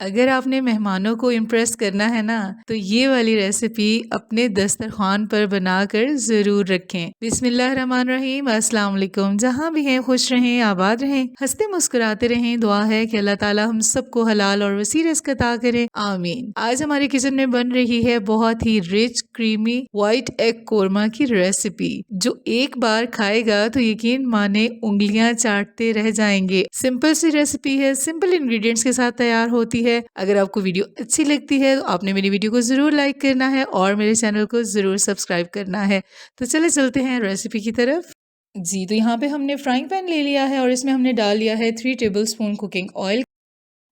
अगर आपने मेहमानों को इम्प्रेस करना है ना, तो ये वाली रेसिपी अपने दस्तरखान पर बनाकर ज़रूर रखें। बिस्मिल्लाहिर्रहमानिर्रहीम, अस्सलाम वालेकुम। जहाँ भी हैं खुश रहें, आबाद रहें, हंसते मुस्कुराते रहें। दुआ है कि अल्लाह ताला हम सबको हलाल और वसी रिज़्क अता करे, आमीन। आज हमारे किचन में बन रही है बहुत ही rich creamy white egg korma की रेसिपी, जो एक बार खाएगा तो यकीन माने उंगलियां चाटते रह जाएंगे। सिंपल सी रेसिपी है, सिंपल इंग्रेडिएंट्स के साथ तैयार होती है। अगर आपको वीडियो अच्छी लगती है तो आपने मेरी वीडियो को ज़रूर लाइक करना है और मेरे चैनल को ज़रूर सब्सक्राइब करना है। तो चले चलते हैं रेसिपी की तरफ। जी, तो यहाँ पे हमने फ्राइंग पैन ले लिया है और इसमें हमने डाल लिया है 3 टेबलस्पून कुकिंग ऑयल।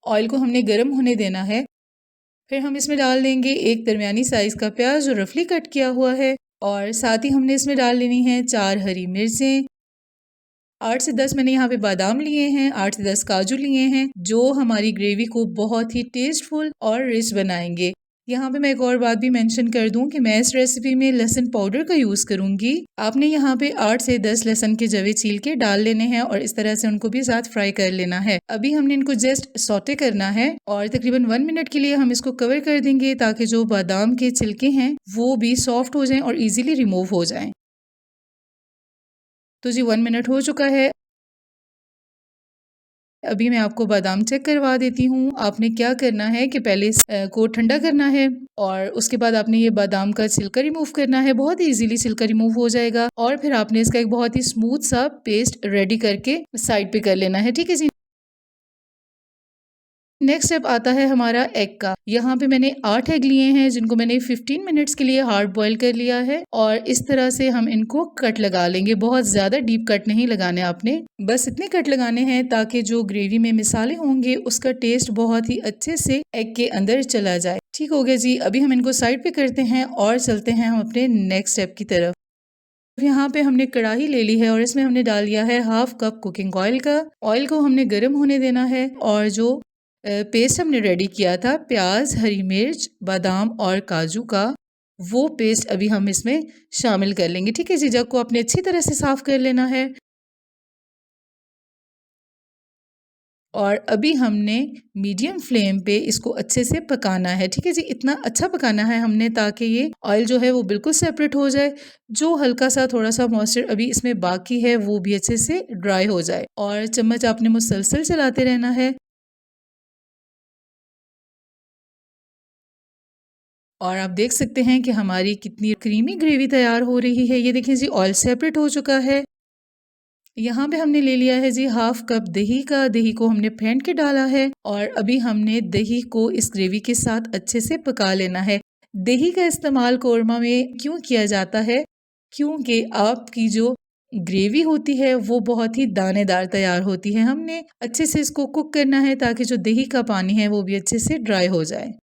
ऑयल को हमने गर्म होने देना है। फिर हम इसमें डाल देंगे एक दरमियानी साइज़ का प्याज जो रफली कट किया हुआ है, और साथ ही हमने इसमें डाल लेनी है 4 हरी मिर्चें। 8 से 10 मैंने यहाँ पे बादाम लिए हैं, 8 से 10 काजू लिए हैं, जो हमारी ग्रेवी को बहुत ही टेस्टफुल और रिच बनाएंगे। यहाँ पे मैं एक और बात भी मेंशन कर दूं कि मैं इस रेसिपी में लहसुन पाउडर का यूज़ करूंगी। आपने यहाँ पे 8 से 10 लहसुन के जवे छील के डाल लेने हैं और इस तरह से उनको भी साथ फ्राई कर लेना है। अभी हमने इनको जस्ट सौटे करना है और तकरीबन 1 मिनट के लिए हम इसको कवर कर देंगे, ताकि जो बादाम के छिलके हैं वो भी सॉफ्ट हो जाएं और इजीली रिमूव हो जाएं। तो जी 1 मिनट हो चुका है। अभी मैं आपको बादाम चेक करवा देती हूँ। आपने क्या करना है कि पहले को ठंडा करना है और उसके बाद आपने ये बादाम का छिलका रिमूव करना है। बहुत ही इजीली छिलका रिमूव हो जाएगा और फिर आपने इसका एक बहुत ही स्मूथ सा पेस्ट रेडी करके साइड पे कर लेना है। ठीक है जी। नेक्स्ट स्टेप आता है हमारा एग का। यहाँ पे मैंने 8 एग लिए हैं, जिनको मैंने 15 मिनट्स के लिए हार्ड बॉईल कर लिया है और इस तरह से हम इनको कट लगा लेंगे। बहुत ज़्यादा डीप कट नहीं लगाने आपने, बस इतने कट लगाने हैं ताकि जो ग्रेवी में मिसाले होंगे उसका टेस्ट बहुत ही अच्छे से एग के अंदर चला जाए। ठीक हो गया जी। अभी हम इनको साइड पे करते हैं और चलते हैं हम अपने नेक्स्ट स्टेप की तरफ। यहाँ पे हमने कढ़ाई ले ली है और इसमें हमने डाल दिया है हाफ कप कुकिंग ऑयल का। ऑयल को हमने गर्म होने देना है और जो पेस्ट हमने रेडी किया था प्याज, हरी मिर्च, बादाम और काजू का, वो पेस्ट अभी हम इसमें शामिल कर लेंगे। ठीक है जी। जग को आपने अच्छी तरह से साफ कर लेना है और अभी हमने मीडियम फ्लेम पे इसको अच्छे से पकाना है। ठीक है जी। इतना अच्छा पकाना है हमने ताकि ये ऑयल जो है वो बिल्कुल सेपरेट हो जाए, जो हल्का सा थोड़ा सा मॉइस्चर अभी इसमें बाकी है वो भी अच्छे से ड्राई हो जाए, और चम्मच आपने मुसलसल चलाते रहना है। और आप देख सकते हैं कि हमारी कितनी क्रीमी ग्रेवी तैयार हो रही है। ये देखिए जी, ऑयल सेपरेट हो चुका है। यहाँ पे हमने ले लिया है जी हाफ कप दही का। दही को हमने फेंट के डाला है और अभी हमने दही को इस ग्रेवी के साथ अच्छे से पका लेना है। दही का इस्तेमाल कोरमा में क्यों किया जाता है? क्योंकि आपकी जो ग्रेवी होती है वो बहुत ही दानेदार तैयार होती है। हमने अच्छे से इसको कुक करना है ताकि जो दही का पानी है वो भी अच्छे से ड्राई हो जाए।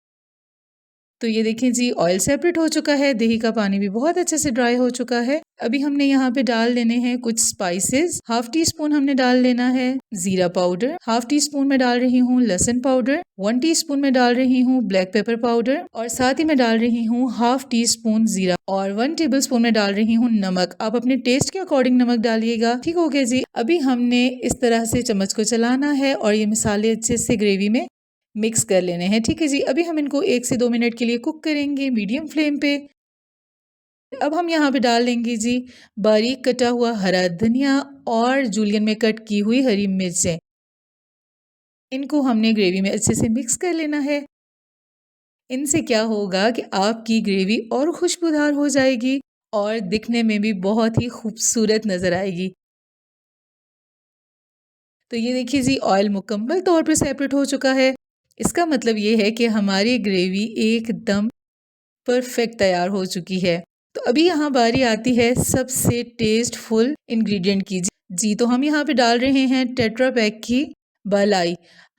तो ये देखें जी, ऑयल सेपरेट हो चुका है, दही का पानी भी बहुत अच्छे से ड्राई हो चुका है। अभी हमने यहाँ पे डाल लेने हैं कुछ स्पाइसेस। हाफ टी स्पून हमने डाल लेना है जीरा पाउडर, हाफ टी स्पून में डाल रही हूँ लहसुन पाउडर, 1 टीस्पून में डाल रही हूँ ब्लैक पेपर पाउडर, और साथ ही मैं डाल रही हूँ हाफ टी स्पून जीरा, और 1 टेबल स्पून में डाल रही हूँ नमक। आप अपने टेस्ट के अकॉर्डिंग नमक डालिएगा। ठीक हो गया जी। अभी हमने इस तरह से चम्मच को चलाना है और ये मसाले अच्छे से ग्रेवी में मिक्स कर लेने हैं। ठीक है जी। अभी हम इनको 1 से 2 मिनट के लिए कुक करेंगे मीडियम फ्लेम पे। अब हम यहाँ पे डाल लेंगे जी बारीक कटा हुआ हरा धनिया और जूलियन में कट की हुई हरी मिर्चें। इनको हमने ग्रेवी में अच्छे से मिक्स कर लेना है। इनसे क्या होगा कि आपकी ग्रेवी और खुशबूदार हो जाएगी और दिखने में भी बहुत ही खूबसूरत नज़र आएगी। तो ये देखिए जी, ऑयल मुकम्मल तौर पे सेपरेट हो चुका है। इसका मतलब ये है कि हमारी ग्रेवी एकदम परफेक्ट तैयार हो चुकी है। तो अभी यहाँ बारी आती है सबसे टेस्टफुल इंग्रेडिएंट की। जी, तो हम यहाँ पे डाल रहे हैं टेट्रा पैक की मलाई,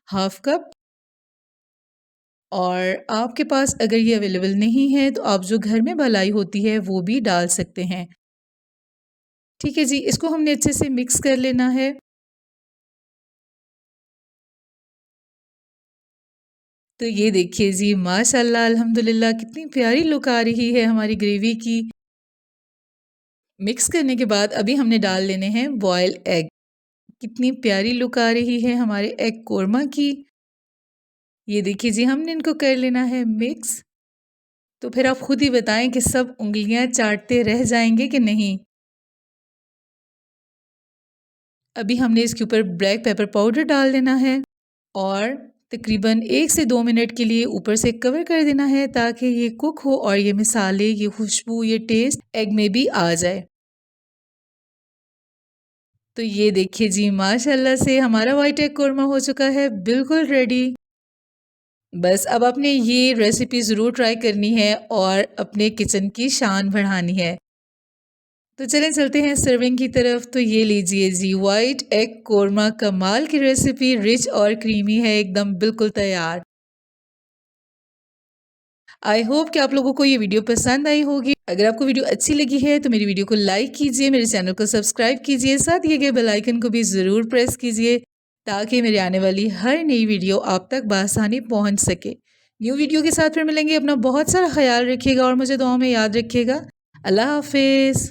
हाफ कप। और आपके पास अगर ये अवेलेबल नहीं है तो आप जो घर में मलाई होती है वो भी डाल सकते हैं। ठीक है जी। इसको हमने अच्छे से मिक्स कर लेना है। तो ये देखिए जी, माशाल्लाह अल्हम्दुलिल्लाह कितनी प्यारी लुक आ रही है हमारी ग्रेवी की। मिक्स करने के बाद अभी हमने डाल लेने हैं बॉयल एग। कितनी प्यारी लुक आ रही है हमारे एग कोरमा की। ये देखिए जी, हमने इनको कर लेना है मिक्स। तो फिर आप खुद ही बताएं कि सब उंगलियां चाटते रह जाएंगे कि नहीं। अभी हमने इसके ऊपर ब्लैक पेपर पाउडर डाल देना है और तकरीबन 1 से 2 मिनट के लिए ऊपर से कवर कर देना है ताकि ये कुक हो और ये मसाले, ये खुशबू, ये टेस्ट एग में भी आ जाए। तो ये देखिए जी, माशाल्लाह से हमारा वाइट एग कोरमा हो चुका है बिल्कुल रेडी। बस अब आपने ये रेसिपी ज़रूर ट्राई करनी है और अपने किचन की शान बढ़ानी है। तो चलें चलते हैं सर्विंग की तरफ। तो ये लीजिए जी, वाइट एग कोरमा कमाल की रेसिपी, रिच और क्रीमी है एकदम, बिल्कुल तैयार। आई होप कि आप लोगों को ये वीडियो पसंद आई होगी। अगर आपको वीडियो अच्छी लगी है तो मेरी वीडियो को लाइक कीजिए, मेरे चैनल को सब्सक्राइब कीजिए, साथ दिए गए बेल आइकन को भी ज़रूर प्रेस कीजिए ताकि मेरे आने वाली हर नई वीडियो आप तक बआसानी पहुंच सके। न्यू वीडियो के साथ फिर मिलेंगे। अपना बहुत सारा ख्याल रखिएगा और मुझे दुआओं में याद रखिएगा। अल्लाह हाफिज़।